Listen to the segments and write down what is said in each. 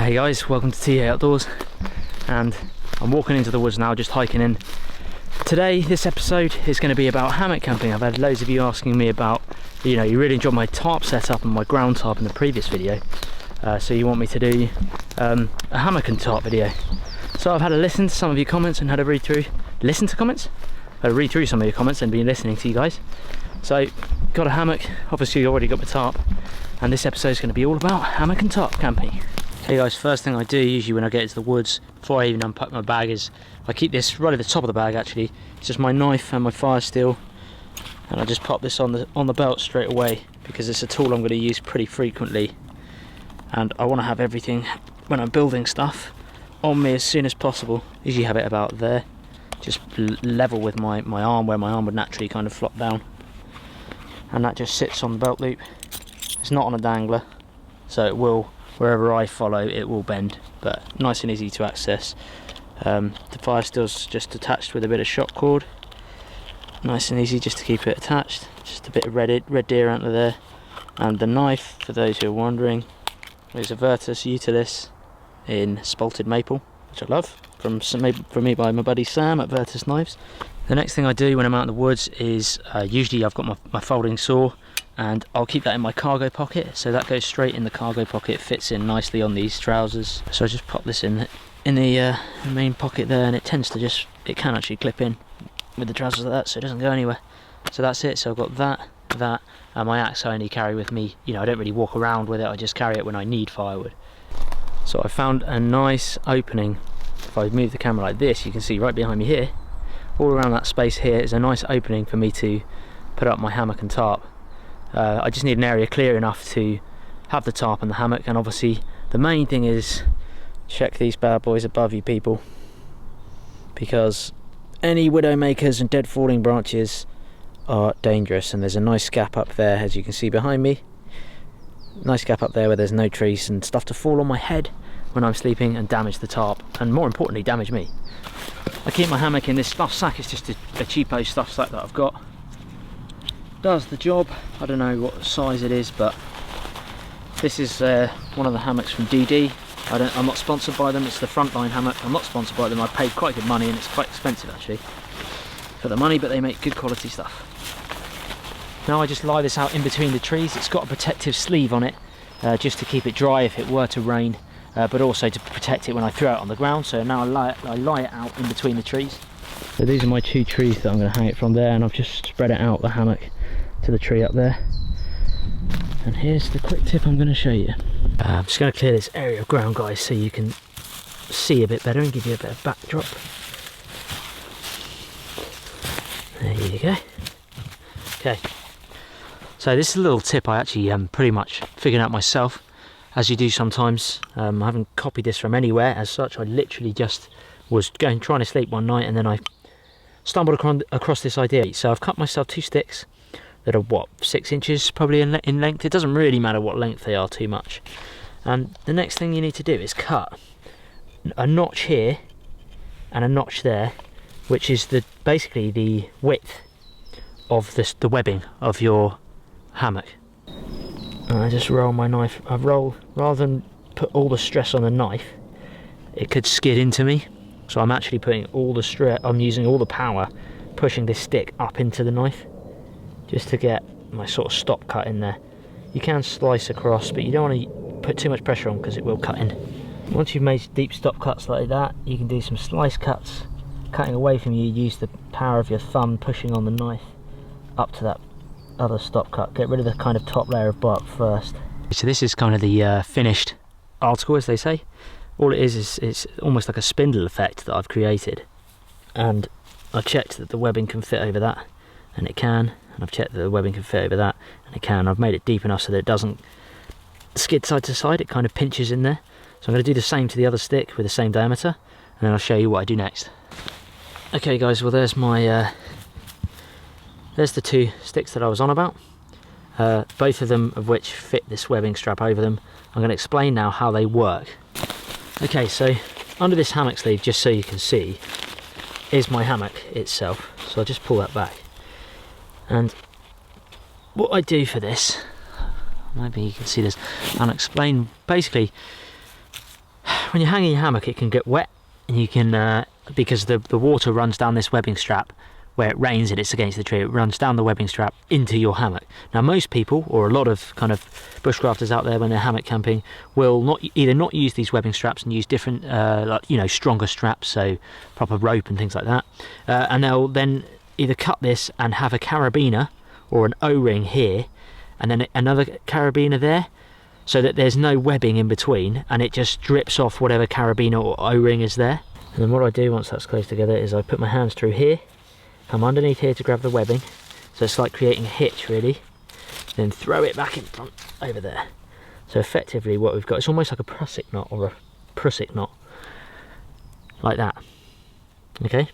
Hey guys, welcome to TA Outdoors, and I'm walking into the woods now, just hiking in. Today, this episode is going to be about hammock camping. I've had loads of you asking me about, you really enjoyed my tarp setup and my ground tarp in the previous video, so you want me to do a hammock and tarp video. So I've had a listen to some of your comments and had a read through, some of your comments and been listening to you guys. So, got a hammock, obviously you already got my tarp, and this episode is going to be all about hammock and tarp camping. Hey guys, first thing I do usually when I get into the woods, before I even unpack my bag, is I keep this right at the top of the bag actually. It's just my knife and my fire steel, and I just pop this on the belt straight away because it's a tool I'm going to use pretty frequently, and I want to have everything when I'm building stuff on me as soon as possible. Usually have it about there, just level with my arm, where my arm would naturally kind of flop down, and that just sits on the belt loop. It's not on a dangler, so it will, wherever I follow, it will bend, but nice and easy to access. The fire steel's just attached with a bit of shot cord, nice and easy just to keep it attached. Just a bit of red deer antler there, and the knife, for those who are wondering, is a Virtus Utilis in spalted maple, which I love, from me by my buddy Sam at Virtus Knives. The next thing I do when I'm out in the woods is usually I've got my folding saw, and I'll keep that in my cargo pocket, so that goes straight in the cargo pocket, fits in nicely on these trousers. So I just pop this in the main pocket there, and it tends to it can actually clip in with the trousers like that, so it doesn't go anywhere. So that's it. So I've got that, and my axe I only carry with me. I don't really walk around with it, I just carry it when I need firewood. So I found a nice opening. If I move the camera like this, you can see right behind me here, all around that space here is a nice opening for me to put up my hammock and tarp. I just need an area clear enough to have the tarp and the hammock, and obviously the main thing is check these bad boys above you, people, because any widowmakers and dead falling branches are dangerous. And there's a nice gap up there, as you can see behind me, nice gap up there where there's no trees and stuff to fall on my head when I'm sleeping and damage the tarp, and more importantly damage me. I keep my hammock in this stuff sack. It's just a cheapo stuff sack that I've got. Does the job. I don't know what size it is, but this is one of the hammocks from DD. I'm not sponsored by them. It's the Frontline hammock. I'm not sponsored by them. I paid quite good money, and it's quite expensive actually for the money, but they make good quality stuff. Now I just lie this out in between the trees. It's got a protective sleeve on it, just to keep it dry if it were to rain, but also to protect it when I throw it on the ground. So now I lie it out in between the trees. So these are my two trees that I'm going to hang it from there, and I've just spread it out, the hammock, to the tree up there. And here's the quick tip I'm going to show you. I'm just going to clear this area of ground, guys, so you can see a bit better and give you a bit of backdrop. There you go. Okay, so this is a little tip I actually pretty much figured out myself, as you do sometimes. I haven't copied this from anywhere as such. I literally just was trying to sleep one night, and then I stumbled across this idea. So I've cut myself two sticks that are, what, 6 inches probably in length. It doesn't really matter what length they are too much. And the next thing you need to do is cut a notch here and a notch there, which is basically the width of the webbing of your hammock. And I just roll my knife. I roll, rather than put all the stress on the knife, it could skid into me. So I'm actually putting all the stress, I'm using all the power, pushing this stick up into the knife, just to get my sort of stop cut in there. You can slice across, but you don't want to put too much pressure on because it will cut in. Once you've made deep stop cuts like that, you can do some slice cuts, cutting away from you. Use the power of your thumb pushing on the knife up to that other stop cut. Get rid of the kind of top layer of bark first. So this is kind of the finished article, as they say. All it is it's almost like a spindle effect that I've created, and I checked that the webbing can fit over that, and it can, and I've checked that the webbing can fit over that, and it can. I've made it deep enough so that it doesn't skid side to side, it kind of pinches in there. So I'm going to do the same to the other stick with the same diameter, and then I'll show you what I do next. Okay guys, well there's my there's the two sticks that I was on about, both of them of which fit this webbing strap over them. I'm going to explain now how they work. Okay, so under this hammock sleeve, just so you can see, is my hammock itself. So I'll just pull that back. And what I do for this, maybe you can see this, and explain basically when you're hanging your hammock, it can get wet, and you can because the water runs down this webbing strap. Where it rains and it's against the tree, it runs down the webbing strap into your hammock. Now most people, or a lot of kind of bushcrafters out there when they're hammock camping, will either not use these webbing straps and use different like, you know, stronger straps, so proper rope and things like that, and they'll then either cut this and have a carabiner or an O-ring here and then another carabiner there, so that there's no webbing in between and it just drips off whatever carabiner or O-ring is there. And then what I do once that's close together is I put my hands through here, come underneath here to grab the webbing, so it's like creating a hitch really, then throw it back in front over there. So effectively what we've got, it's almost like a prusik knot or a prusik knot, like that. Okay,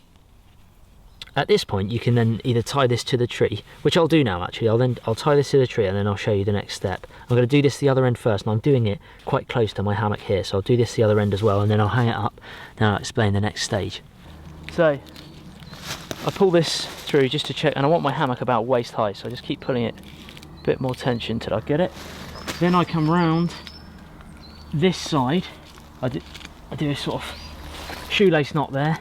at this point you can then either tie this to the tree, which I'll do now actually. I'll tie this to the tree and then I'll show you the next step. I'm going to do this the other end first, and I'm doing it quite close to my hammock here, so I'll do this the other end as well, and then I'll hang it up, then I'll explain the next stage. So I pull this through just to check, and I want my hammock about waist high, so I just keep pulling it a bit more tension till I get it. Then I come round this side, I do a sort of shoelace knot there.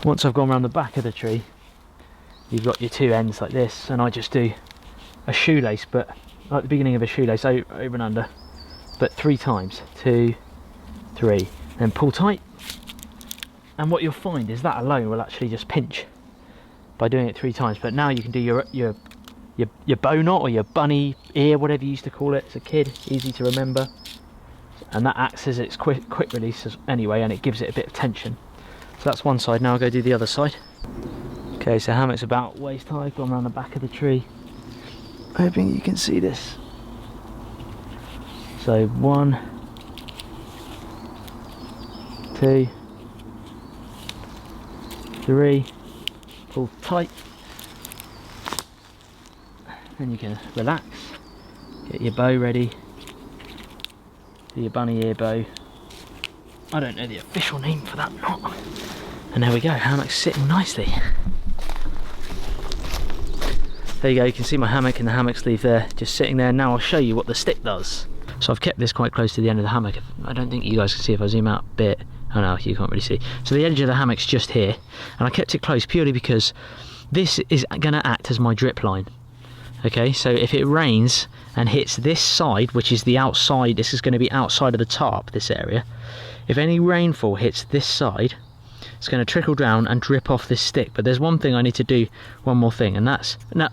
Once I've gone around the back of the tree, you've got your two ends like this, and I just do a shoelace, but like the beginning of a shoelace, over and under, but 3 times, 2, 3, then pull tight. And what you'll find is that alone will actually just pinch by doing it 3 times. But now you can do your bow knot or your bunny ear, whatever you used to call it as a kid, easy to remember, and that acts as its quick release anyway, and it gives it a bit of tension. So that's one side. Now I'll go do the other side. Okay, so hammock's about waist high, gone around the back of the tree, hoping you can see this. So 1, 2, 3, pull tight, then you can relax, get your bow ready, do your bunny ear bow. I don't know the official name for that knot. And there we go, hammock's sitting nicely. There you go, you can see my hammock and the hammock sleeve there, just sitting there. Now I'll show you what the stick does. So I've kept this quite close to the end of the hammock. I don't think you guys can see if I zoom out a bit. Oh no, you can't really see. So the edge of the hammock's just here, and I kept it close purely because this is going to act as my drip line. Okay, so if it rains and hits this side, which is the outside, this is going to be outside of the tarp, this area. If any rainfall hits this side, it's going to trickle down and drip off this stick. But there's one thing I need to do, one more thing, and that's, now,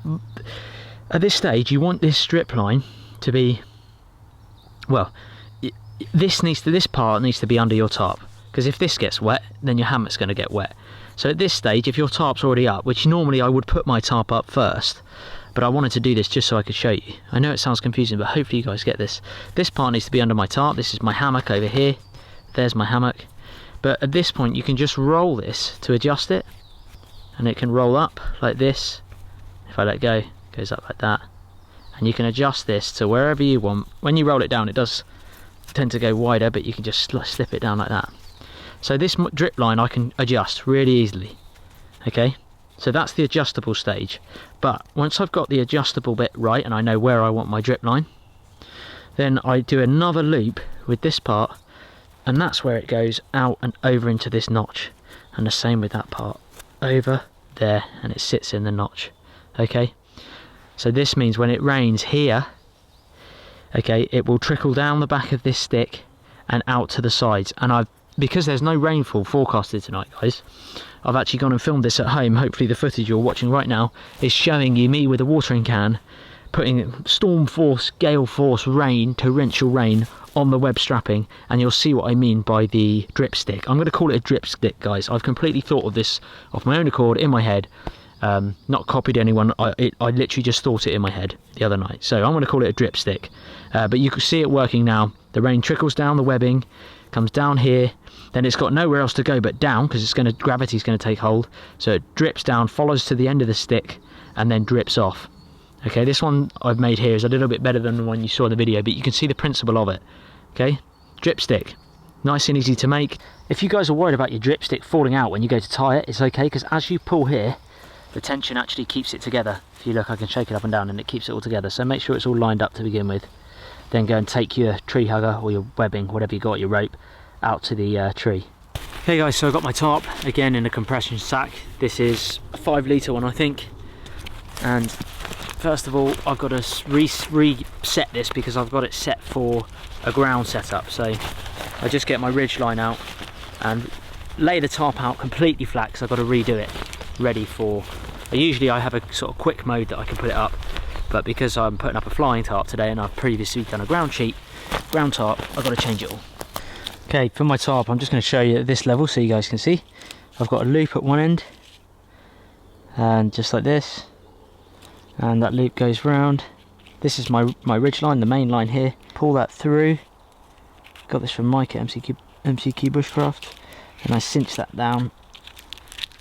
at this stage you want this strip line to be, well, this part needs to be under your tarp, because if this gets wet, then your hammock's going to get wet. So at this stage, if your tarp's already up, which normally I would put my tarp up first, but I wanted to do this just so I could show you. I know it sounds confusing, but hopefully you guys get this. This part needs to be under my tarp. This is my hammock over here. There's my hammock. But at this point, you can just roll this to adjust it, and it can roll up like this. If I let go, it goes up like that. And you can adjust this to wherever you want. When you roll it down, it does tend to go wider, but you can just slip it down like that. So this drip line I can adjust really easily. Okay, so that's the adjustable stage. But once I've got the adjustable bit right and I know where I want my drip line, then I do another loop with this part, and that's where it goes out and over into this notch. And the same with that part, over there, and it sits in the notch. Okay, so this means when it rains here, okay, it will trickle down the back of this stick and out to the sides. And because there's no rainfall forecasted tonight, guys, I've actually gone and filmed this at home. Hopefully the footage you're watching right now is showing you me with a watering can putting storm force, gale force rain, torrential rain on the web strapping, and you'll see what I mean by the drip stick. I'm going to call it a drip stick, guys. I've completely thought of this off my own accord in my head, not copied anyone. I literally just thought it in my head the other night, so I'm going to call it a drip stick. But you can see it working now. The rain trickles down the webbing, comes down here, then it's got nowhere else to go but down, because gravity's going to take hold, so it drips down, follows to the end of the stick, and then drips off. Okay, this one I've made here is a little bit better than the one you saw in the video, but you can see the principle of it. Okay, drip stick, nice and easy to make. If you guys are worried about your drip stick falling out when you go to tie it, it's okay, because as you pull here, the tension actually keeps it together. If you look, I can shake it up and down and it keeps it all together. So make sure it's all lined up to begin with. Then go and take your tree hugger or your webbing, whatever you got, your rope, out to the tree. Okay guys, so I got my tarp again in a compression sack. This is a 5 litre one, I think. And first of all, I've got to reset this because I've got it set for a ground setup. So I just get my ridge line out and lay the tarp out completely flat because I've got to redo it ready for. Usually I have a sort of quick mode that I can put it up, but because I'm putting up a flying tarp today and I've previously done a ground tarp, I've got to change it all. Okay, for my tarp, I'm just going to show you at this level so you guys can see. I've got a loop at one end, and just like this, and that loop goes round. This is my ridge line, the main line here. Pull that through. Got this from Mike at MCQ Bushcraft, and I cinch that down,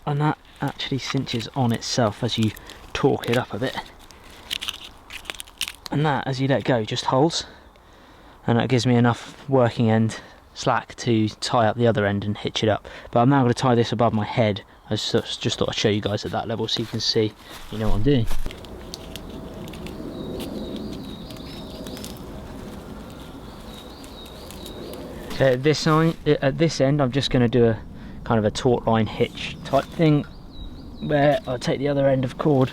and that actually cinches on itself as you torque it up a bit. And that, as you let go, just holds, and that gives me enough working end slack to tie up the other end and hitch it up. But I'm now going to tie this above my head. I just thought I'd show you guys at that level so you can see, you know what I'm doing. Okay, at this end, I'm just going to do a kind of a taut line hitch type thing, where I'll take the other end of cord,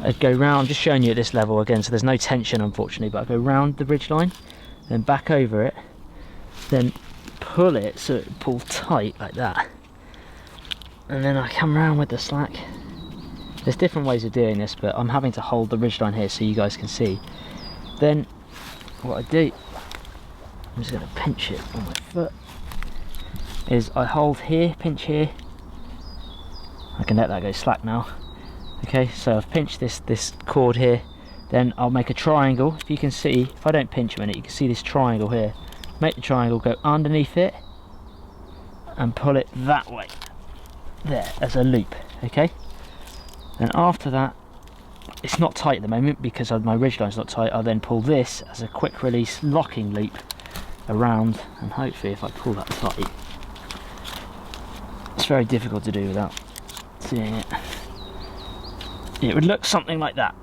I'd go round, just showing you at this level again, so there's no tension unfortunately, but I go round the ridge line, then back over it, then pull it so it pulls tight like that, and then I come round with the slack. There's different ways of doing this, but I'm having to hold the ridge line here so you guys can see. Then what I do, I'm just going to pinch it on my foot, is I hold here, pinch here. I can let that go slack now. Okay, so I've pinched this cord here, then I'll make a triangle. If you can see, if I don't pinch a minute, you can see this triangle here. Make the triangle go underneath it and pull it that way, there, as a loop, okay? And after that, it's not tight at the moment because my ridge line's not tight. I'll then pull this as a quick release locking loop around, and hopefully if I pull that tight, it's very difficult to do without seeing it. It would look something like that.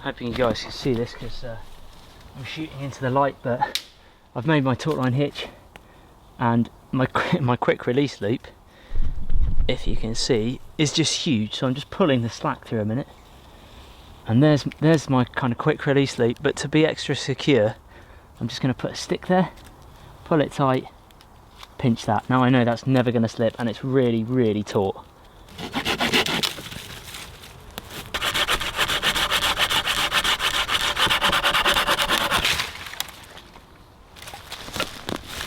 Hoping you guys can see this because I'm shooting into the light, but I've made my taut line hitch and my quick release loop, if you can see, is just huge. So I'm just pulling the slack through a minute, and there's my kind of quick release loop. But to be extra secure, I'm just going to put a stick there, pull it tight, pinch that. Now I know that's never going to slip, and it's really, really taut.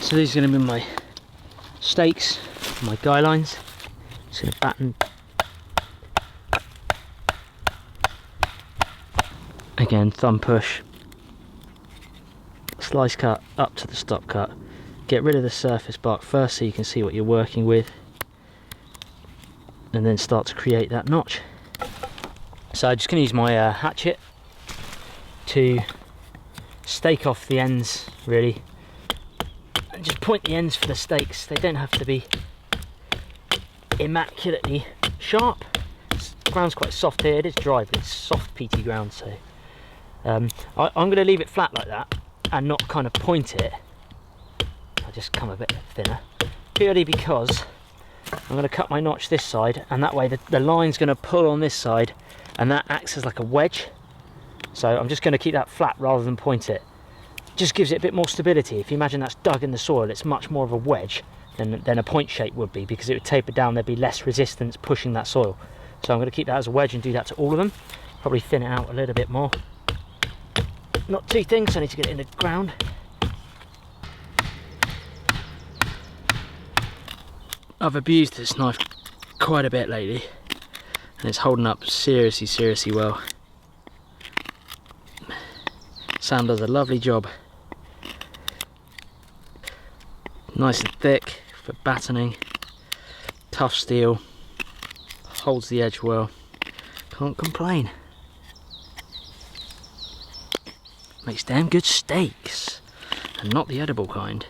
So these are going to be my stakes, my guy lines. Just going to batten. Again, thumb push. Slice cut up to the stop cut. Get rid of the surface bark first so you can see what you're working with, and then start to create that notch. So I'm just going to use my hatchet to stake off the ends, really. And just point the ends for the stakes. They don't have to be immaculately sharp. The ground's quite soft here. It is dry, but it's soft peaty ground, so I'm going to leave it flat like that and not kind of point it. I'll just come a bit thinner, purely because I'm going to cut my notch this side, and that way the line's going to pull on this side, and that acts as like a wedge. So I'm just going to keep that flat rather than point it. Just gives it a bit more stability. If you imagine that's dug in the soil, it's much more of a wedge than a point shape would be, because it would taper down, there'd be less resistance pushing that soil. So I'm going to keep that as a wedge and do that to all of them. Probably thin it out a little bit more. Not too thin, so I need to get it in the ground. I've abused this knife quite a bit lately, and it's holding up seriously well. Sam does a lovely job. Nice and thick for battening, tough steel, holds the edge well, can't complain. Makes damn good steaks and not the edible kind.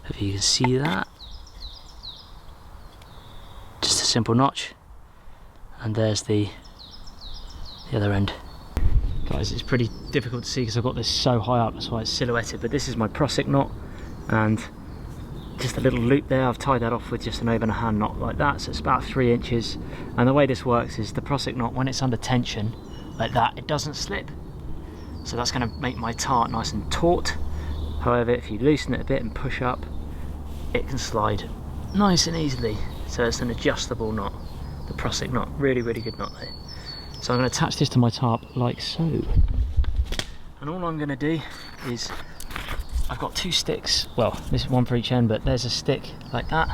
If you can see that, just a simple notch, and there's the other end. Guys, it's pretty difficult to see because I've got this so high up, that's why it's silhouetted, but this is my Prusik knot, and just a little loop there. I've tied that off with just an overhand knot like that, so it's about 3 inches. And the way this works is the Prusik knot, when it's under tension like that, it doesn't slip, so that's going to make my tart nice and taut. However, if you loosen it a bit and push up, it can slide nice and easily. So it's an adjustable knot, the Prusik knot. Really, really good knot there. So I'm going to attach this to my tarp like so. And all I'm going to do is, I've got 2 sticks, well, this is one for each end, but there's a stick like that.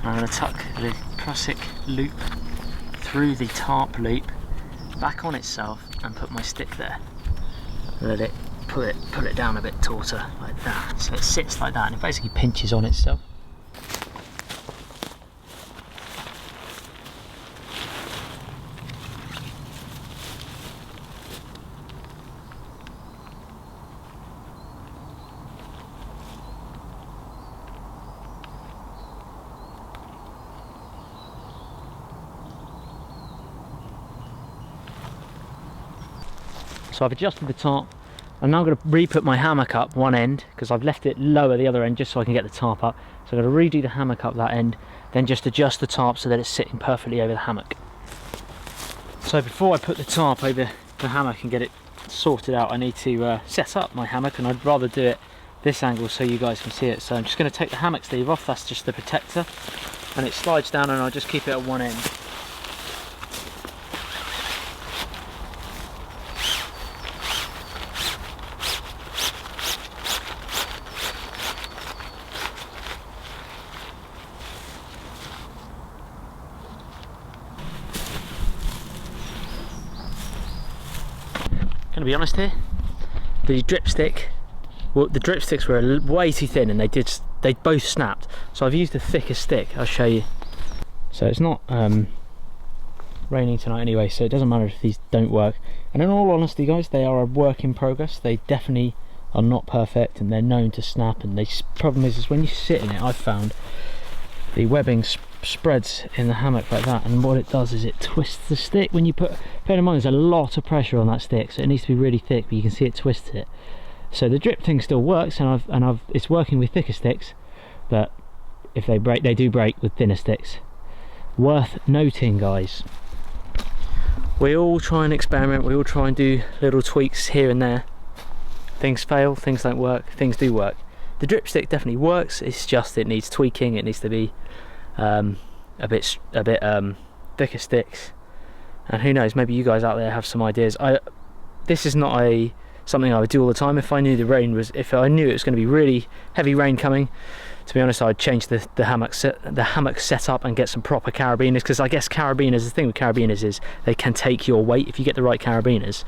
I'm going to tuck the Prusik loop through the tarp loop, back on itself, and put my stick there. Let it pull it down a bit tauter like that, so it sits like that and it basically pinches on itself. So I've adjusted the tarp. I'm now going to re-put my hammock up one end, because I've left it lower the other end just so I can get the tarp up. So I'm going to redo the hammock up that end, then just adjust the tarp so that it's sitting perfectly over the hammock. So before I put the tarp over the hammock and get it sorted out, I need to set up my hammock, and I'd rather do it this angle so you guys can see it. So I'm just going to take the hammock sleeve off, that's just the protector, and it slides down, and I'll just keep it at one end. Gonna be honest here, the dripstick, well, the dripsticks were way too thin, and they both snapped. So I've used a thicker stick. I'll show you. So it's not raining tonight anyway, so it doesn't matter if these don't work. And in all honesty, guys, they are a work in progress. They definitely are not perfect, and they're known to snap. And the problem is when you sit in it, I've found the webbing spreads in the hammock like that, and what it does is it twists the stick. When you bear in mind there's a lot of pressure on that stick, so it needs to be really thick, but you can see it twists it. So the drip thing still works, and it's working with thicker sticks, but if they break, they do break with thinner sticks. Worth noting, guys, we all try and experiment, we all try and do little tweaks here and there. Things fail, things don't work, things do work. The drip stick definitely works, it's just it needs tweaking, it needs to be a bit thicker sticks, and who knows, maybe you guys out there have some ideas. This is not something I would do all the time. If I knew if I knew it was going to be really heavy rain coming, to be honest, I'd change the hammock setup and get some proper carabiners, because I guess carabiners, the thing with carabiners is they can take your weight. If you get the right carabiners,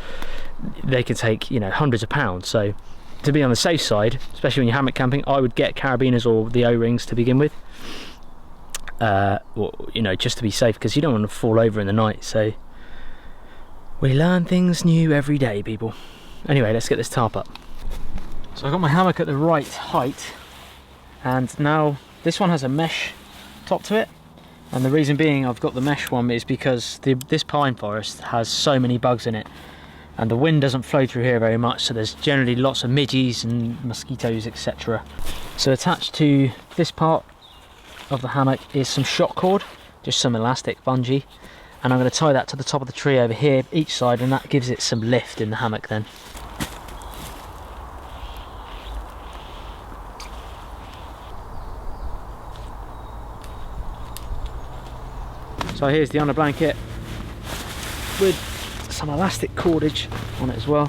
they can take, you know, hundreds of pounds. So to be on the safe side, especially when you're hammock camping, I would get carabiners or the O-rings to begin with. Well, you know, just to be safe, because you don't want to fall over in the night. So we learn things new every day, people. Anyway, let's get this tarp up. So I've got my hammock at the right height, and now this one has a mesh top to it, and the reason being I've got the mesh one is because this pine forest has so many bugs in it, and the wind doesn't flow through here very much, so there's generally lots of midges and mosquitoes, etc. So attached to this part of the hammock is some shock cord, just some elastic bungee, and I'm going to tie that to the top of the tree over here each side, and that gives it some lift in the hammock then. So here's the under blanket with some elastic cordage on it as well,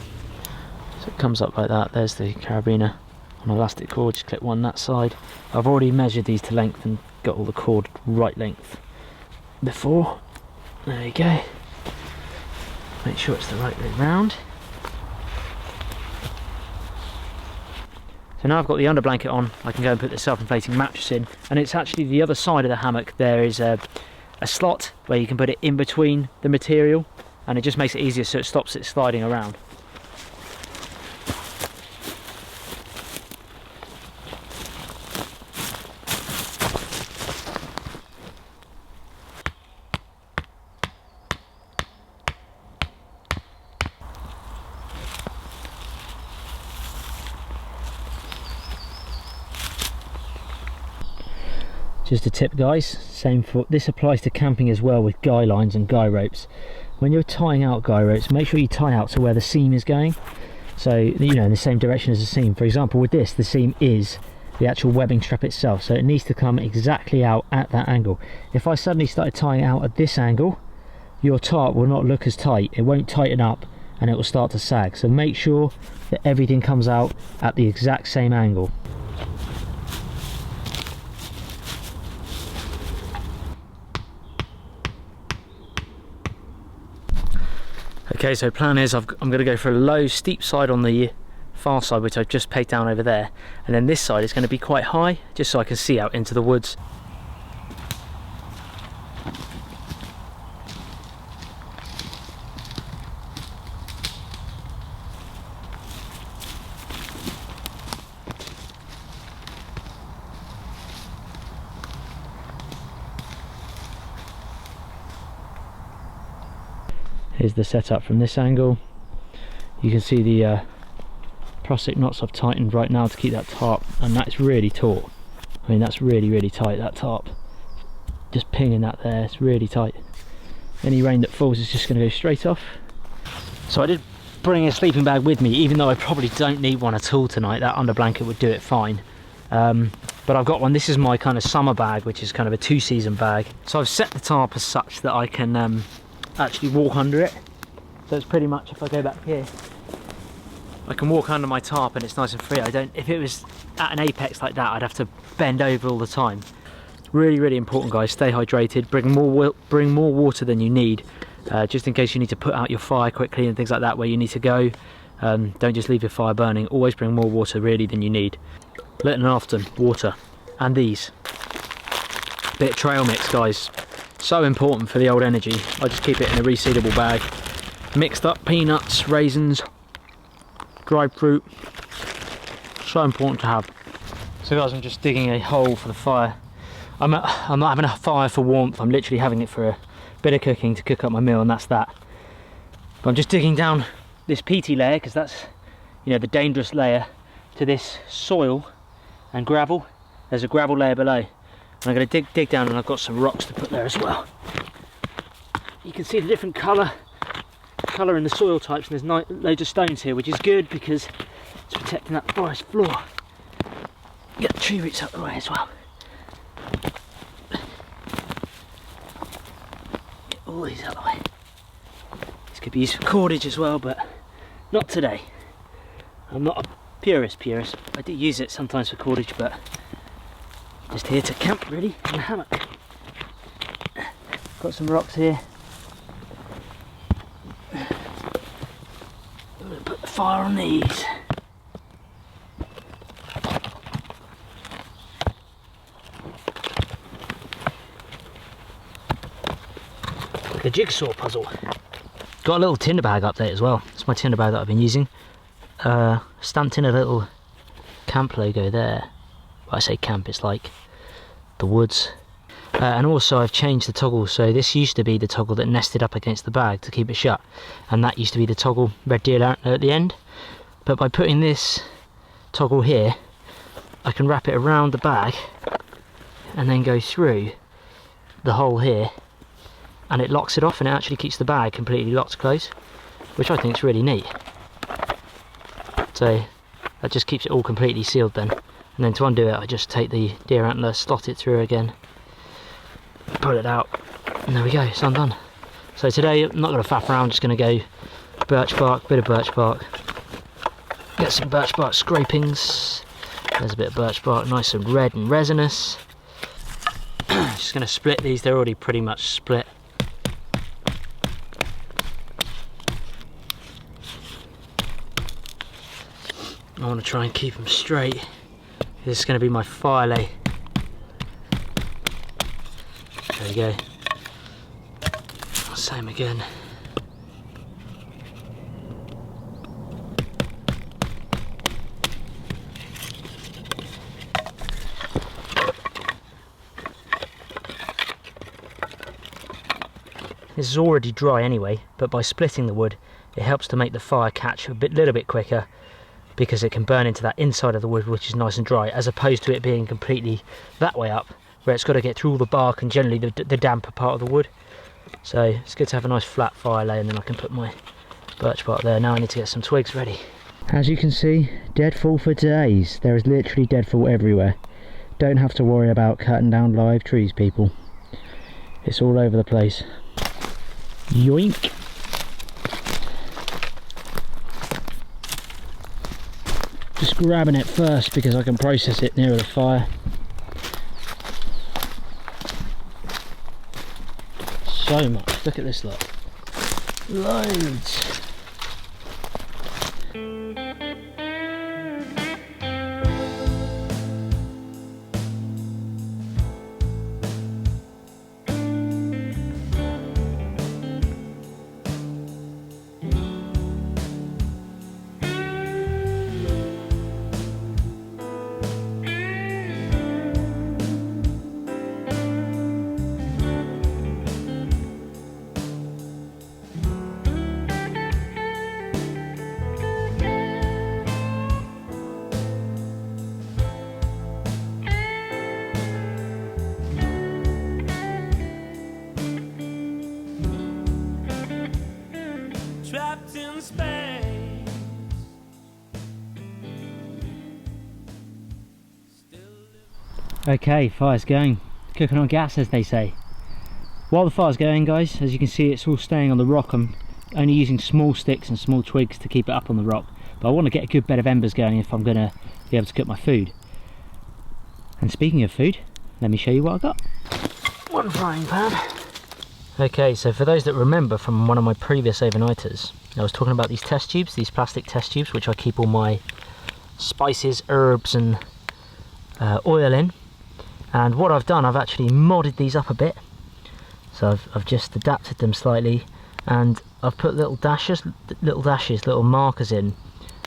so it comes up like that. There's the carabiner on elastic cord, just clip one that side. I've already measured these to length and got all the cord right length before. There you go. Make sure it's the right way round. So now I've got the under blanket on, I can go and put the self-inflating mattress in, and it's actually the other side of the hammock. There is a slot where you can put it in between the material, and it just makes it easier, so it stops it sliding around. Just a tip guys, same for this applies to camping as well with guy lines and guy ropes. When you're tying out guy ropes, make sure you tie out to where the seam is going, so you know, in the same direction as the seam. For example, with this, the seam is the actual webbing strap itself, so it needs to come exactly out at that angle. If I suddenly started tying out at this angle, your tarp will not look as tight, it won't tighten up and it will start to sag. So make sure that everything comes out at the exact same angle. Okay, so plan is I'm going to go for a low steep side on the far side, which I've just pegged down over there, and then this side is going to be quite high, just so I can see out into the woods. Here's the setup from this angle. You can see the prostic knots I've tightened right now to keep that tarp, and that's really taut. I mean, that's really tight, that tarp. Just pinging that there, it's really tight. Any rain that falls is just going to go straight off. So I did bring a sleeping bag with me, even though I probably don't need one at all tonight. That under blanket would do it fine. But I've got one. This is my kind of summer bag, which is kind of a 2-season bag. So I've set the tarp as such that I can actually walk under it. So it's pretty much, if I go back here, I can walk under my tarp and it's nice and free. I don't, if it was at an apex like that, I'd have to bend over all the time. Really important guys, stay hydrated, bring more water than you need, just in case you need to put out your fire quickly and things like that where you need to go. Don't just leave your fire burning, always bring more water really than you need. Little and often, water. And these. Bit of trail mix guys. So important for the old energy. I just keep it in a resealable bag. Mixed up peanuts, raisins, dried fruit. So important to have. So guys, I'm just digging a hole for the fire. I'm not having a fire for warmth, I'm literally having it for a bit of cooking to cook up my meal, and that's that. But I'm just digging down this peaty layer, because that's, you know, the dangerous layer, to this soil and gravel. There's a gravel layer below. And I'm going to dig down, and I've got some rocks to put there as well. You can see the different colour in the soil types, and there's loads of stones here, which is good because it's protecting that forest floor. Get the tree roots out of the way as well. Get all these out of the way. This could be used for cordage as well, but not today. I'm not a purist. I do use it sometimes for cordage, but just here to camp really, in a hammock. Got some rocks here. I'm going to put the fire on these. Like a jigsaw puzzle. Got a little tinder bag up there as well. It's my tinder bag that I've been using. Stamped in a little camp logo there. I say camp, it's like the woods. And also I've changed the toggle, so this used to be the toggle that nested up against the bag to keep it shut, and that used to be the toggle red deer antler at the end. But by putting this toggle here, I can wrap it around the bag and then go through the hole here, and it locks it off, and it actually keeps the bag completely locked close, which I think is really neat. So that just keeps it all completely sealed then. And then to undo it, I just take the deer antler, slot it through again, pull it out, and there we go, it's undone. So today, I'm not going to faff around, just going to go birch bark, bit of birch bark, get some birch bark scrapings. There's a bit of birch bark, nice and red and resinous. Just going to split these, they're already pretty much split. I want to try and keep them straight. This is going to be my fire lay. There we go. Same again. This is already dry anyway, but by splitting the wood, it helps to make the fire catch a little bit quicker, because it can burn into that inside of the wood, which is nice and dry, as opposed to it being completely that way up, where it's got to get through all the bark and generally the damper part of the wood. So it's good to have a nice flat fire lay, and then I can put my birch bark there. Now I need to get some twigs ready. As you can see, deadfall for days. There is literally deadfall everywhere. Don't have to worry about cutting down live trees, people. It's all over the place. Yoink! Just grabbing it first because I can process it nearer the fire. So much, look at this lot. Loads! Okay, fire's going. Cooking on gas, as they say. While the fire's going, guys, as you can see, it's all staying on the rock. I'm only using small sticks and small twigs to keep it up on the rock, but I want to get a good bed of embers going if I'm going to be able to cook my food. And speaking of food, let me show you what I got. One frying pan. Okay, so for those that remember from one of my previous overnighters, I was talking about these test tubes, these plastic test tubes, which I keep all my spices, herbs and oil in. And what I've done, I've actually modded these up a bit. So I've just adapted them slightly, and I've put little little markers in,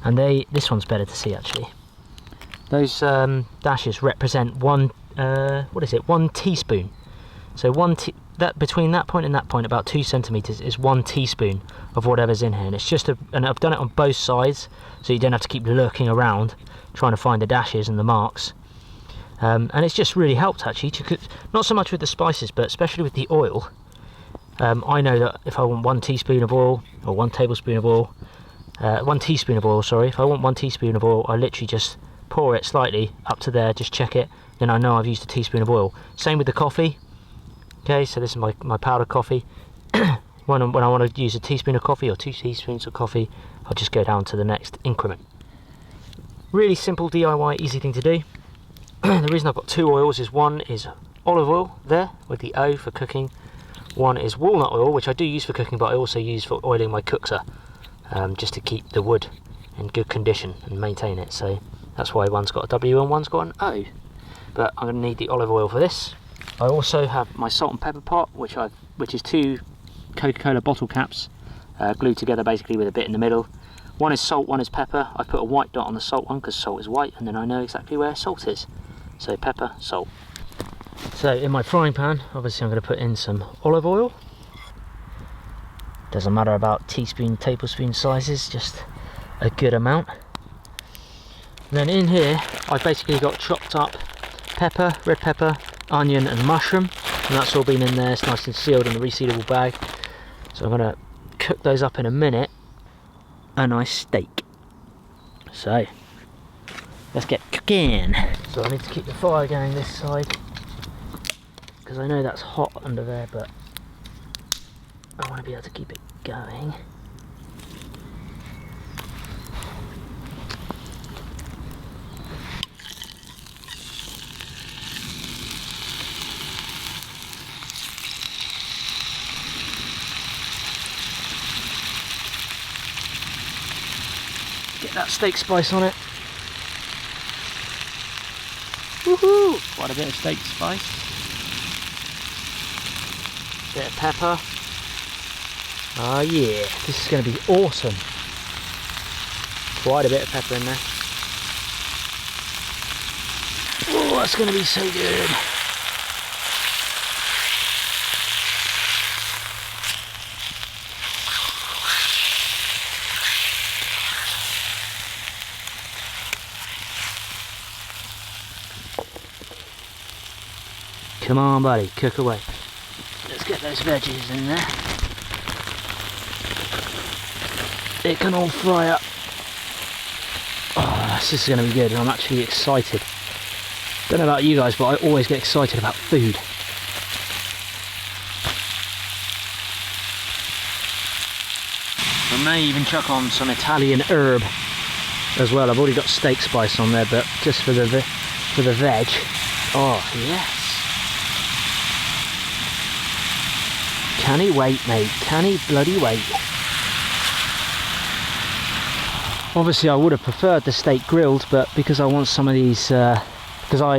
and this one's better to see actually. Those dashes represent one teaspoon. So between that point and that point, about 2 centimeters, is 1 teaspoon of whatever's in here. And it's just and I've done it on both sides, so you don't have to keep lurking around trying to find the dashes and the marks. And it's just really helped actually to cook, not so much with the spices, but especially with the oil. I know that if I want 1 teaspoon of oil, or 1 tablespoon of oil, 1 teaspoon of oil, sorry, if I want 1 teaspoon of oil, I literally just pour it slightly up to there, just check it, then I know I've used a teaspoon of oil. Same with the coffee. Okay, so this is my powdered coffee. when I want to use a teaspoon of coffee or 2 teaspoons of coffee, I'll just go down to the next increment. Really simple DIY, easy thing to do. The reason I've got 2 oils is one is olive oil there with the O for cooking. One is walnut oil, which I do use for cooking, but I also use for oiling my cookser, just to keep the wood in good condition and maintain it. So that's why one's got a W and one's got an O. But I'm going to need the olive oil for this. I also have my salt and pepper pot, which is 2 Coca-Cola bottle caps glued together basically with a bit in the middle. One is salt, one is pepper. I put a white dot on the salt one because salt is white, and then I know exactly where salt is. So pepper, salt. So in my frying pan, obviously I'm going to put in some olive oil. Doesn't matter about teaspoon, tablespoon sizes, just a good amount. And then in here, I've basically got chopped up pepper, red pepper, onion and mushroom. And that's all been in there, it's nice and sealed in a resealable bag. So I'm going to cook those up in a minute. A nice steak. So let's get cooking. So I need to keep the fire going this side because I know that's hot under there, but I want to be able to keep it going. Get that steak spice on it. Woohoo! Quite a bit of steak spice. Bit of pepper. Oh yeah, this is going to be awesome. Quite a bit of pepper in there. Oh, that's going to be so good. Come on, buddy, cook away. Let's get those veggies in there. It can all fry up. Oh, this is going to be good. I'm actually excited. Don't know about you guys, but I always get excited about food. I may even chuck on some Italian herb as well. I've already got steak spice on there, but just for the veg. Oh yes. Can he wait, mate? Can he bloody wait? Obviously I would have preferred the steak grilled, but because I want some of these, because I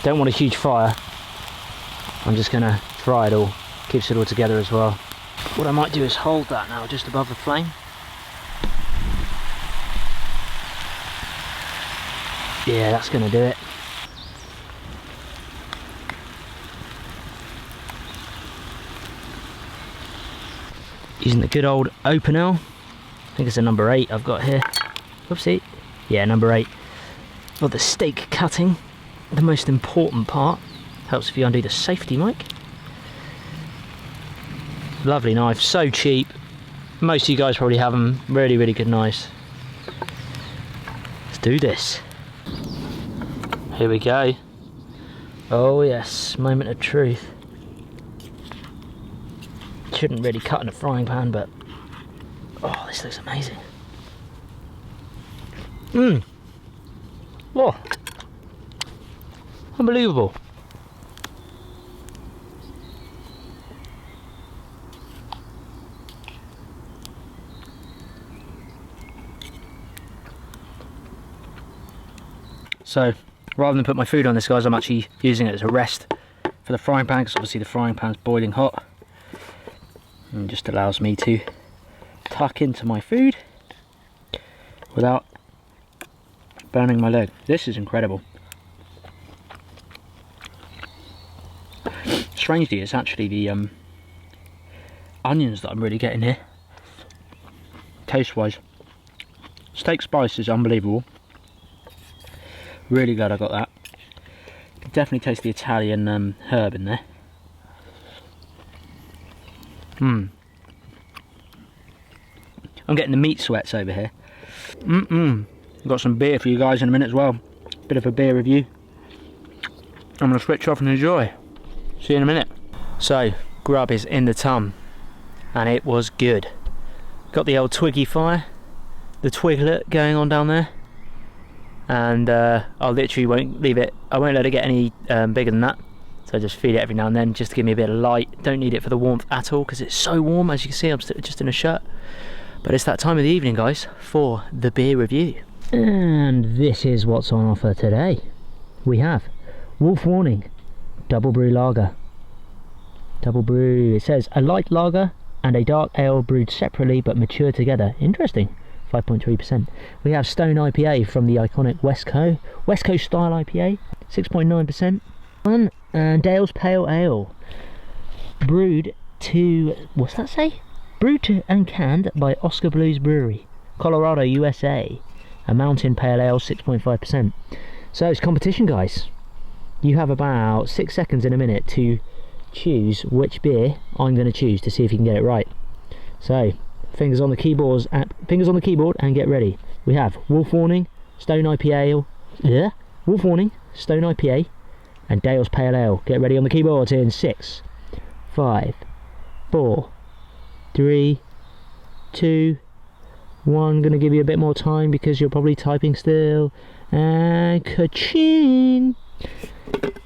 don't want a huge fire, I'm just going to fry it all. Keeps it all together as well. What I might do is hold that now just above the flame. Yeah, that's going to do it. Using the good old Opinel. I think it's a number 8 I've got here. Oopsie. Yeah, number 8. For the steak cutting, the most important part. Helps if you undo the safety mic. Lovely knife, so cheap. Most of you guys probably have them. Really, really good knives. Let's do this. Here we go. Oh yes, moment of truth. Shouldn't really cut in a frying pan, but oh, this looks amazing. Oh, unbelievable. So, rather than put my food on this, guys, I'm actually using it as a rest for the frying pan, because obviously the frying pan's boiling hot. And just allows me to tuck into my food without burning my leg. This is incredible. Strangely, it's actually the onions that I'm really getting here. Taste wise, steak spice is unbelievable. Really glad I got that. Can definitely taste the Italian herb in there. I'm getting the meat sweats over here. Got some beer for you guys in a minute as well. Bit of a beer review. I'm going to switch off and enjoy. See you in a minute. So, grub is in the tun, and it was good. Got the old twiggy fire, the twiglet going on down there, and I literally won't leave it. I won't let it get any bigger than that. So I just feed it every now and then just to give me a bit of light. Don't need it for the warmth at all because it's so warm. As you can see, I'm just in a shirt. But it's that time of the evening, guys, for the beer review. And this is what's on offer today. We have Wolf Warning Double Brew Lager. Double brew. It says a light lager and a dark ale brewed separately but matured together. Interesting. 5.3%. We have Stone IPA from the iconic West Coast style IPA. 6.9%. And Dale's Pale Ale, brewed to, what's that say? Brewed to and canned by Oscar Blues Brewery, Colorado, USA. A mountain pale ale, 6.5%. So it's competition, guys. You have about 6 seconds in a minute to choose which beer I'm going to choose to see if you can get it right. So fingers on the keyboard and get ready. We have Wolf Warning, Stone IPA, Wolf Warning, Stone IPA, and Dale's Pale Ale. Get ready on the keyboards in 6, 5, 4, 3, 2, 1. Gonna give you a bit more time because you're probably typing still. And ka-ching!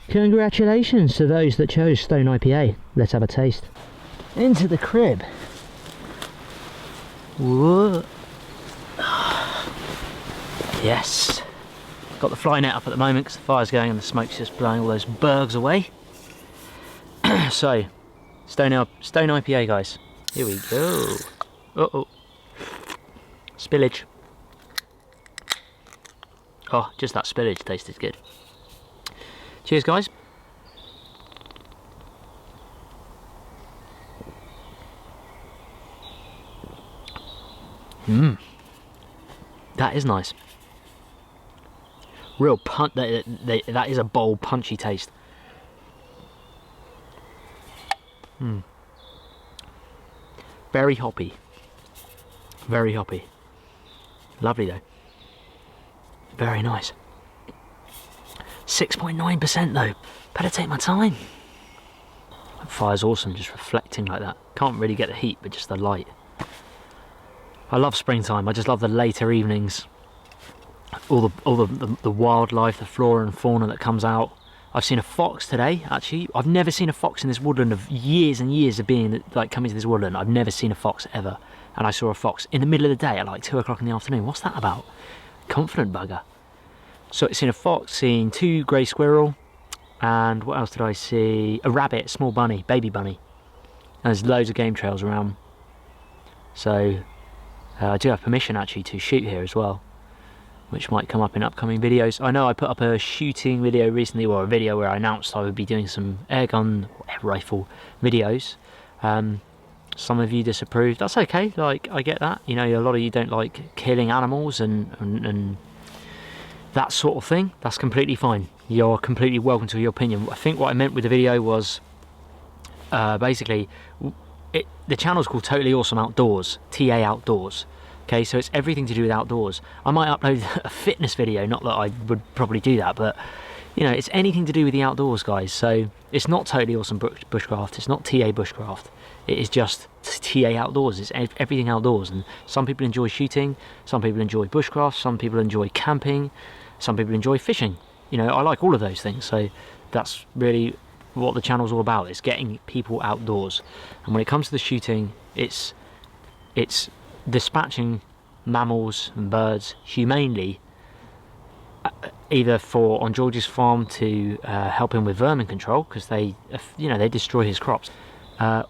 Congratulations to those that chose Stone IPA. Let's have a taste. Into the crib. Whoa. Yes. Got the fly net up at the moment because the fire's going and the smoke's just blowing all those bergs away. So, Stone IPA, guys. Here we go. Uh-oh. Spillage. Oh, just that spillage tasted good. Cheers, guys. That is nice. Real punch. That is a bold, punchy taste. Very hoppy. Very hoppy. Lovely though. Very nice. 6.9% though. Better take my time. That fire's awesome, just reflecting like that. Can't really get the heat, but just the light. I love springtime. I just love the later evenings. All the wildlife, the flora and fauna that comes out. I've seen a fox today, actually. I've never seen a fox in this woodland of years and years of being, like, coming to this woodland. I've never seen a fox ever. And I saw a fox in the middle of the day at like 2 o'clock in the afternoon. What's that about? Confident bugger. So I've seen a fox, seen 2 grey squirrel, and what else did I see? A rabbit, a small bunny, baby bunny. And there's loads of game trails around. So I do have permission actually to shoot here as well, which might come up in upcoming videos. I know I put up a shooting video recently, or a video where I announced I would be doing some airgun or air rifle videos. Some of you disapproved. That's okay, like, I get that. You know, a lot of you don't like killing animals and that sort of thing. That's completely fine. You're completely welcome to your opinion. I think what I meant with the video was basically, the channel's called Totally Awesome Outdoors, TA Outdoors. Okay, so it's everything to do with outdoors. I might upload a fitness video, not that I would probably do that, but you know, it's anything to do with the outdoors, guys. So it's not Totally Awesome Bushcraft, it's not TA Bushcraft. It is just TA Outdoors. It's everything outdoors. And some people enjoy shooting, some people enjoy bushcraft, some people enjoy camping, some people enjoy fishing. You know, I like all of those things. So that's really what the channel's all about. It's getting people outdoors. And when it comes to the shooting, it's dispatching mammals and birds humanely, either on George's farm to help him with vermin control, because they destroy his crops,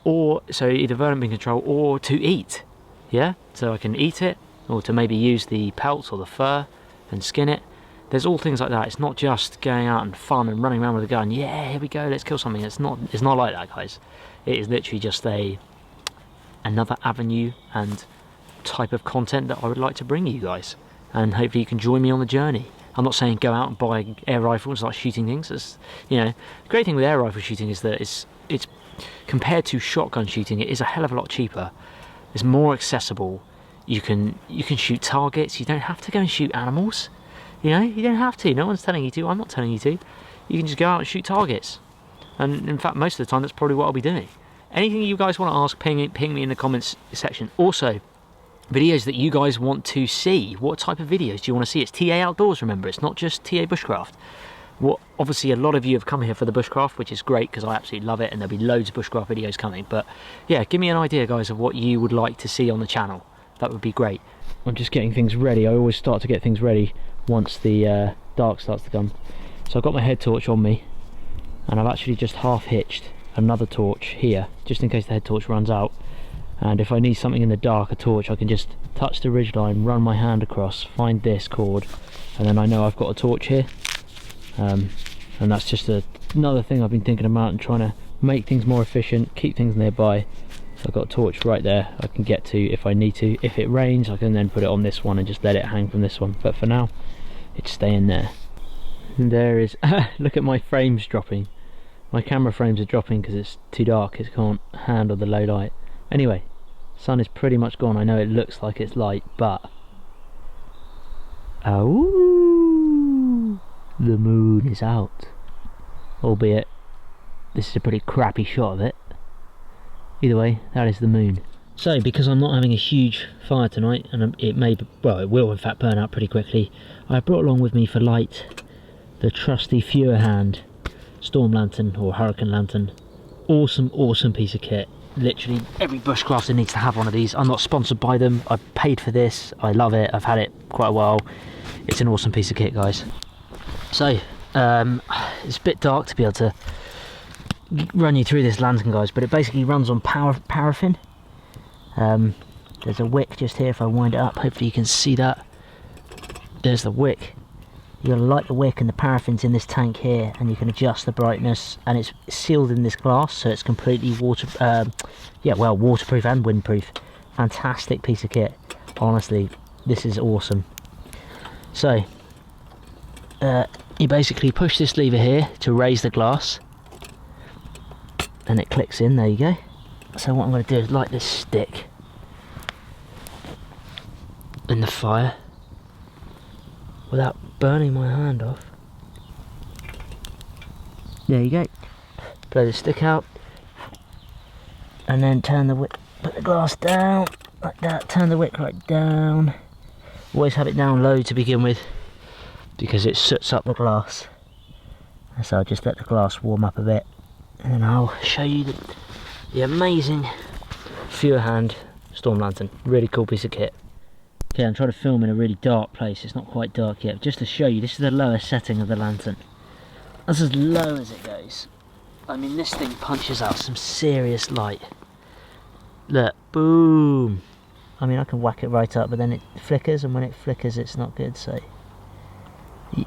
or so either vermin control or to eat. Yeah, so I can eat it, or to maybe use the pelts or the fur and skin it. There's all things like that. It's not just going out and fun and running around with a gun. Yeah, here we go, let's kill something. It's not like that, guys. It is literally just another avenue and type of content that I would like to bring you guys, and hopefully you can join me on the journey. I'm not saying go out and buy an air rifle and start shooting things. It's, you know, the great thing with air rifle shooting is that it's compared to shotgun shooting, it is a hell of a lot cheaper. It's more accessible. You can shoot targets. You don't have to go and shoot animals. You know, you don't have to. No one's telling you to. I'm not telling you to. You can just go out and shoot targets. And in fact, most of the time, that's probably what I'll be doing. Anything you guys want to ask, ping me in the comments section. Also, videos that you guys want to see. What type of videos do you want to see? It's TA Outdoors, remember. It's not just TA Bushcraft. Obviously, a lot of you have come here for the bushcraft, which is great because I absolutely love it, and there'll be loads of bushcraft videos coming. But yeah, give me an idea, guys, of what you would like to see on the channel. That would be great. I'm just getting things ready. I always start to get things ready once the dark starts to come. So I've got my head torch on me, and I've actually just half hitched another torch here, just in case the head torch runs out. And if I need something in the dark, a torch, I can just touch the ridgeline, run my hand across, find this cord, and then I know I've got a torch here. And that's just another thing I've been thinking about and trying to make things more efficient, keep things nearby. So I've got a torch right there I can get to if I need to. If it rains, I can then put it on this one and just let it hang from this one. But for now, it's staying there. And there is, look at my frames dropping. My camera frames are dropping because it's too dark. It can't handle the low light. Anyway, sun is pretty much gone. I know it looks like it's light, but oh, the moon is out. Albeit this is a pretty crappy shot of it. Either way, that is the moon. So because I'm not having a huge fire tonight, and it will in fact burn out pretty quickly, I brought along with me for light the trusty Feuerhand storm lantern or hurricane lantern. Awesome piece of kit. Literally every bushcrafter needs to have one of these. I'm not sponsored by them. I paid for this. I love it. I've had it quite a while. It's an awesome piece of kit, guys. So it's a bit dark to be able to run you through this lantern, guys, but it basically runs on paraffin. There's a wick just here. If I wind it up, hopefully you can see that. There's the wick. You're going to light the wick, and the paraffin's in this tank here, and you can adjust the brightness, and it's sealed in this glass, so it's completely waterproof and windproof. Fantastic piece of kit. Honestly, this is awesome. So you basically push this lever here to raise the glass, and it clicks in. There you go. So what I'm going to do is light this stick in the fire without burning my hand off. There you go. Blow the stick out, and then turn the wick, put the glass down like that, turn the wick right down. Always have it down low to begin with because it soots up the glass. And so I'll just let the glass warm up a bit, and then I'll show you the amazing Fewer Hand storm lantern. Really cool piece of kit. Okay, I'm trying to film in a really dark place. It's not quite dark yet. Just to show you, this is the lowest setting of the lantern. That's as low as it goes. I mean, this thing punches out some serious light. Look, boom. I mean, I can whack it right up, but then it flickers, and when it flickers, it's not good. So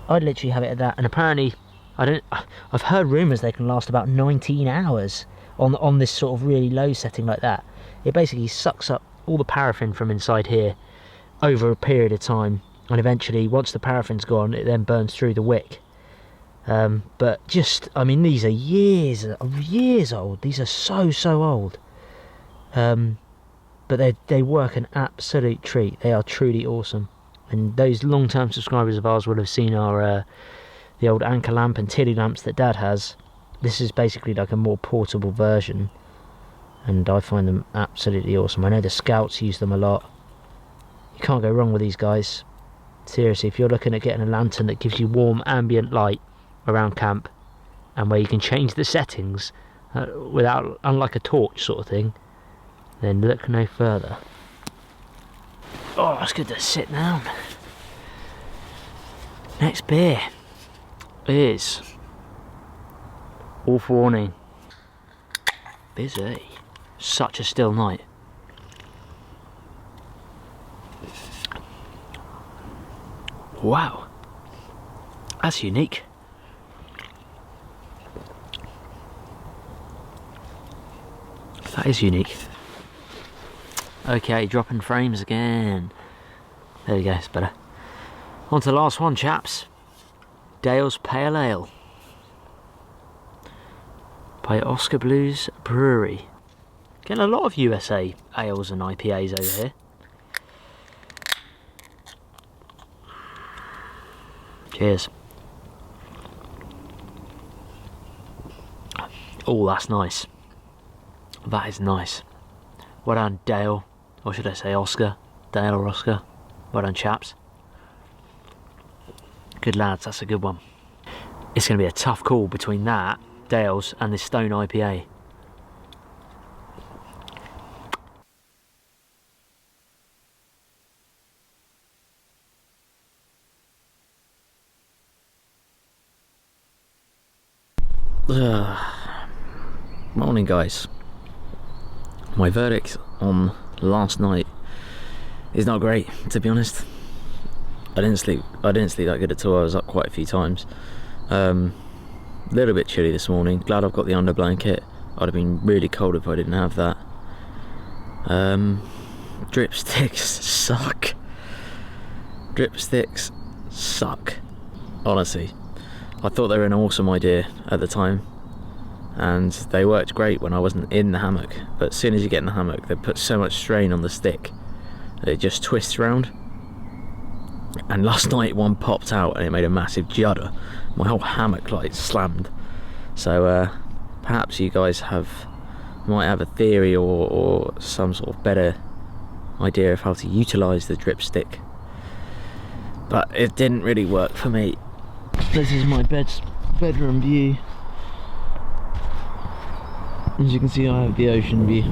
I'd literally have it at that. And apparently, I've heard rumours they can last about 19 hours on this sort of really low setting like that. It basically sucks up all the paraffin from inside here over a period of time, and eventually, once the paraffin's gone, it then burns through the wick. But just, I mean, these are years old. These are so old. But they work an absolute treat. They are truly awesome. And those long-term subscribers of ours will have seen our the old anchor lamp and tilly lamps that Dad has. This is basically like a more portable version, and I find them absolutely awesome. I know the Scouts use them a lot. You can't go wrong with these guys. Seriously, if you're looking at getting a lantern that gives you warm ambient light around camp, and where you can change the settings unlike a torch sort of thing, then look no further. Oh, it's good to sit down. Next beer is, off warning, busy. Such a still night. Wow, that's unique. That is unique. Okay, dropping frames again. There we go, it's better. On to the last one, chaps. Dale's Pale Ale by Oscar Blues Brewery. Getting a lot of USA ales and IPAs over here. Cheers. Oh, that's nice. That is nice. Well done, Dale. Or should I say Oscar? Dale or Oscar? Well done, chaps. Good lads, that's a good one. It's going to be a tough call between that, Dale's, and this Stone IPA. Morning, guys. My verdict on last night is not great, to be honest. I didn't sleep that good at all. I was up quite a few times. A little bit chilly this morning. Glad I've got the under blanket. I'd have been really cold if I didn't have that. Drip sticks suck. Drip sticks suck. Honestly, I thought they were an awesome idea at the time, and they worked great when I wasn't in the hammock. But as soon as you get in the hammock, they put so much strain on the stick that it just twists around. And last night one popped out and it made a massive judder. My whole hammock like slammed. So perhaps you guys might have a theory or some sort of better idea of how to utilise the drip stick. But it didn't really work for me. This is my bedroom view. As you can see, I have the ocean view.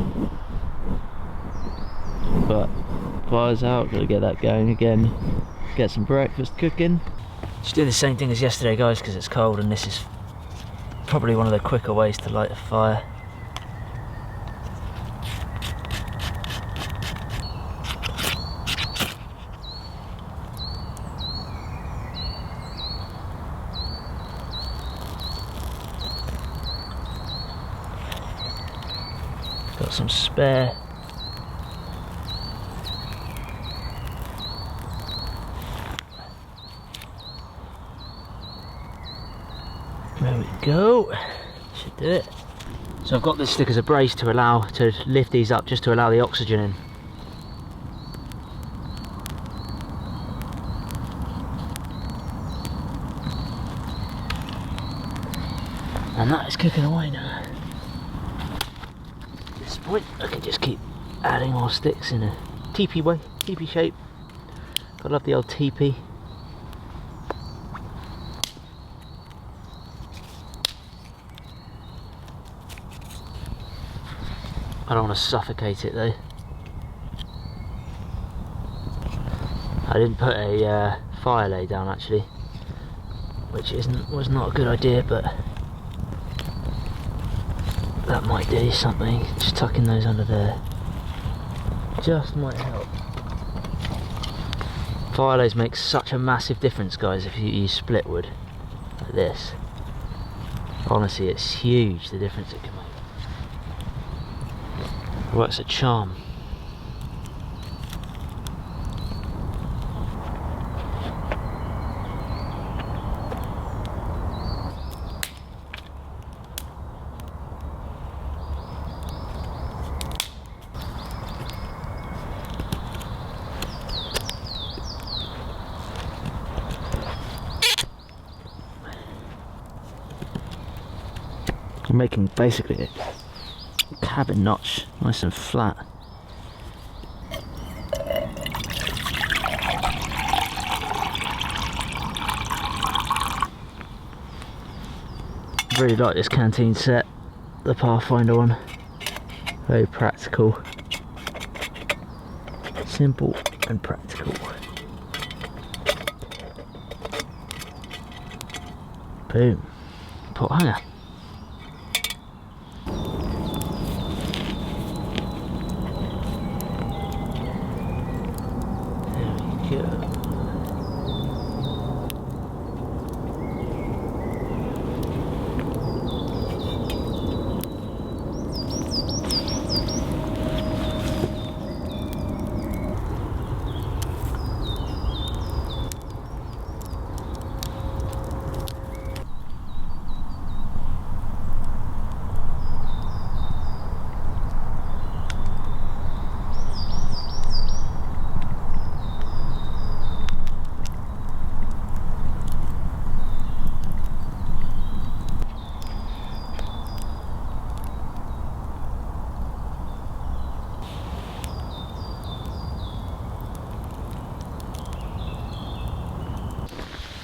But fire's out, gotta get that going again. Get some breakfast cooking. Just do the same thing as yesterday, guys, because it's cold, and this is probably one of the quicker ways to light a fire. Got some spare. There we go. Should do it. So I've got this stick as a brace to lift these up, just to allow the oxygen in. And that is cooking away now. At this point I can just keep adding more sticks in a teepee way, teepee shape. I love the old teepee. I don't want to suffocate it though. I didn't put a fire lay down actually, which was not a good idea, but that might do something. Just tucking those under there just might help. Fire lays make such a massive difference, guys, if you use split wood like this. Honestly, it's huge the difference it can make. It works a charm. I'm making basically a cabin notch, nice and flat. Really like this canteen set, the Pathfinder one. Very practical, simple and practical. Boom, pot hanger.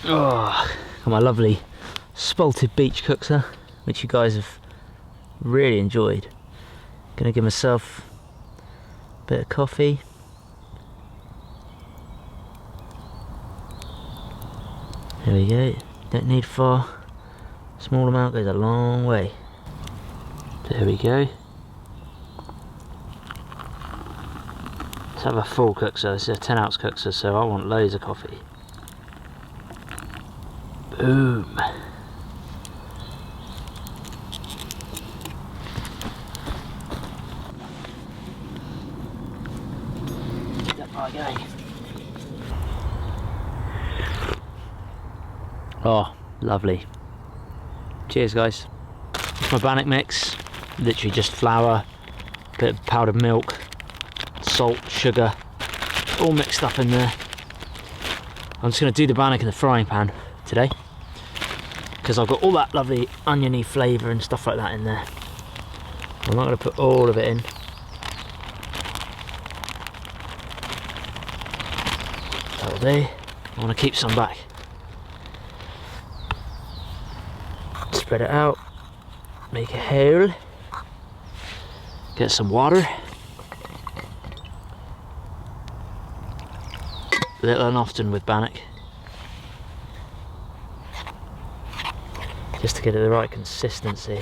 Oh, got my lovely spalted beach cookser, which you guys have really enjoyed. Gonna give myself a bit of coffee. There we go, don't need far. Small amount goes a long way. There we go. Let's have a full cookser. This is a 10-ounce cookser, so I want loads of coffee. Boom. Keep that fire going. Oh, lovely. Cheers, guys. It's my bannock mix. Literally just flour, a bit of powdered milk, salt, sugar, all mixed up in there. I'm just going to do the bannock in the frying pan today, because I've got all that lovely oniony flavour and stuff like that in there. I'm not going to put all of it in. That'll do. I want to keep some back. Spread it out, make a hole, get some water. Little and often with bannock, just to get it the right consistency.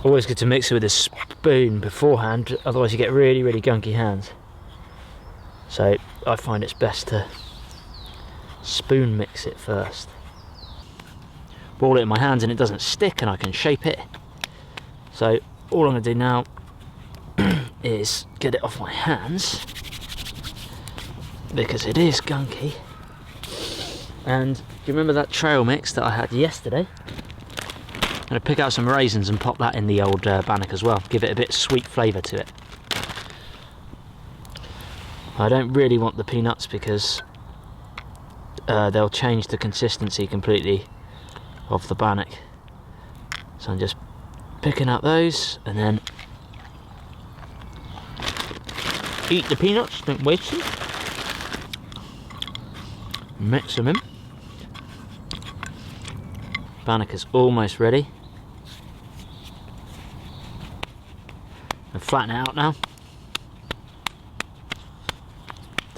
Always good to mix it with a spoon beforehand, otherwise you get really, really gunky hands. So I find it's best to spoon mix it first. Ball it in my hands and it doesn't stick, and I can shape it. So all I'm going to do now is get it off my hands, because it is gunky. And do you remember that trail mix that I had yesterday? I'm going to pick out some raisins and pop that in the old bannock as well, give it a bit of sweet flavour to it. I don't really want the peanuts because they'll change the consistency completely of the bannock. So I'm just picking out those and then eat the peanuts, don't waste them. Mix them in. Bannock is almost ready. And flatten it out now.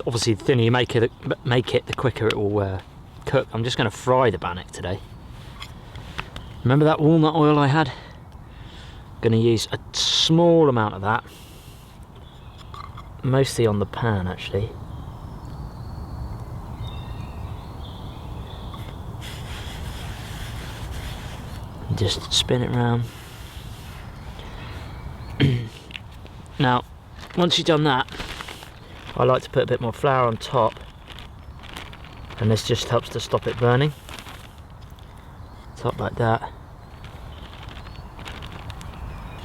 Obviously, the thinner you make it, the quicker it will cook. I'm just going to fry the bannock today. Remember that walnut oil I had? Going to use a small amount of that, mostly on the pan actually. Just spin it around. Now, once you've done that, I like to put a bit more flour on top, and this just helps to stop it burning. Top like that.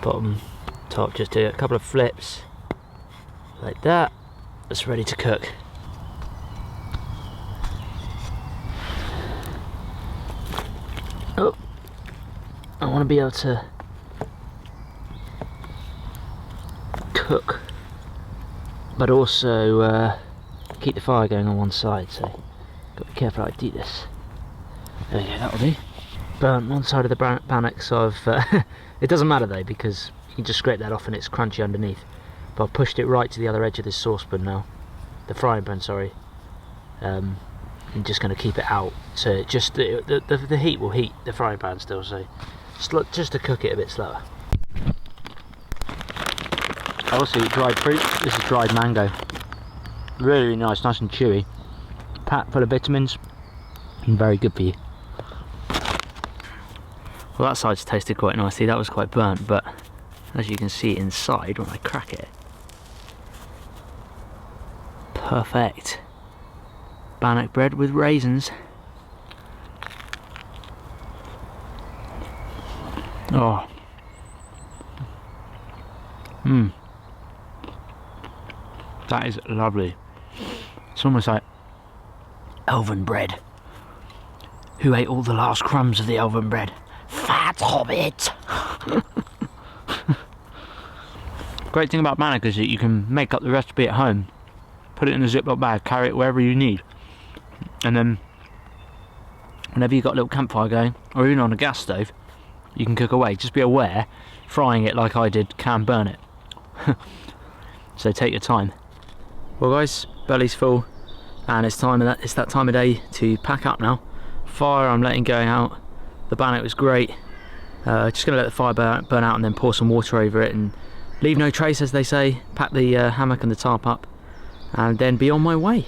Bottom, top, just do a couple of flips like that. It's ready to cook. Oh, I want to be able to cook, but also keep the fire going on one side, so got to be careful how I do this. There we go, that'll do. Burnt one side of the bannock, so I've it doesn't matter though, because you can just scrape that off and it's crunchy underneath. But I've pushed it right to the other edge of this saucepan now, the frying pan, sorry. I'm just going to keep it out, so just the heat will heat the frying pan still, so just to cook it a bit slower. I also eat dried fruit. This is dried mango. Really, really nice and chewy. Packed full of vitamins and very good for you. Well, that side's tasted quite nicely. That was quite burnt, but as you can see inside when I crack it, perfect. Bannock bread with raisins. Oh. That is lovely. It's almost like elven bread. Who ate all the last crumbs of the elven bread? Fat hobbit! Great thing about bannock is that you can make up the recipe at home, put it in a Ziploc bag, carry it wherever you need, and then whenever you've got a little campfire going, or even on a gas stove, you can cook away. Just be aware, frying it like I did can burn it. So take your time. Well guys, belly's full, and it's that time of day to pack up now. Fire I'm letting go out. The bannock was great. Just gonna let the fire burn out and then pour some water over it and leave no trace, as they say. Pack the hammock and the tarp up and then be on my way.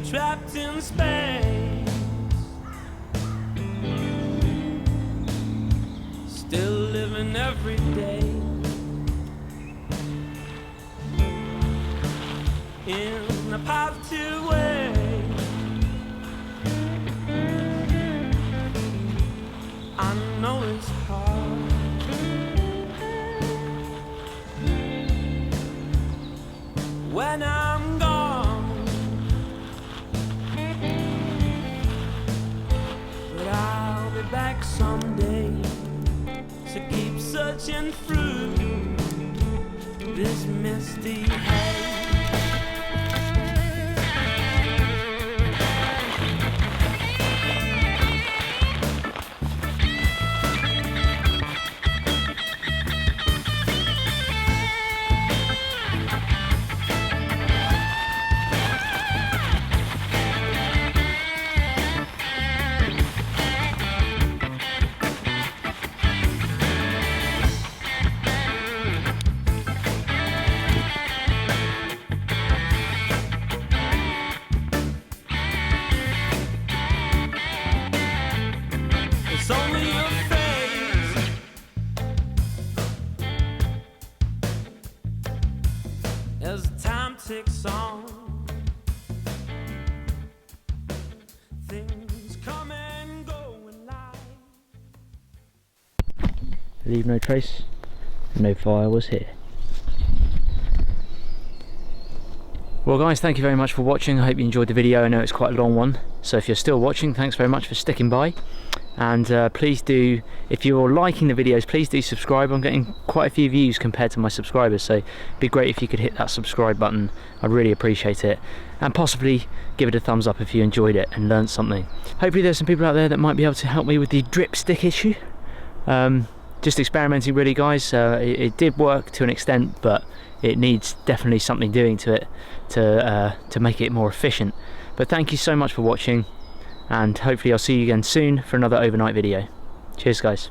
Trapped in space, and every day. In a positive way. I know it's hard. When I'm gone, but I'll be back someday to keep searching through this misty haze. It's only a phase. As time ticks on, things come and go in life. Leave no trace, no fire was here. Well guys, thank you very much for watching. I hope you enjoyed the video. I know it's quite a long one, so if you're still watching, thanks very much for sticking by. And please do, if you're liking the videos, please do subscribe. I'm getting quite a few views compared to my subscribers, so it'd be great if you could hit that subscribe button. I'd really appreciate it, and possibly give it a thumbs up if you enjoyed it and learned something. Hopefully there's some people out there that might be able to help me with the drip stick issue. Just experimenting really, guys. It did work to an extent, but it needs definitely something doing to it to make it more efficient. But thank you so much for watching, and hopefully I'll see you again soon for another overnight video. Cheers guys.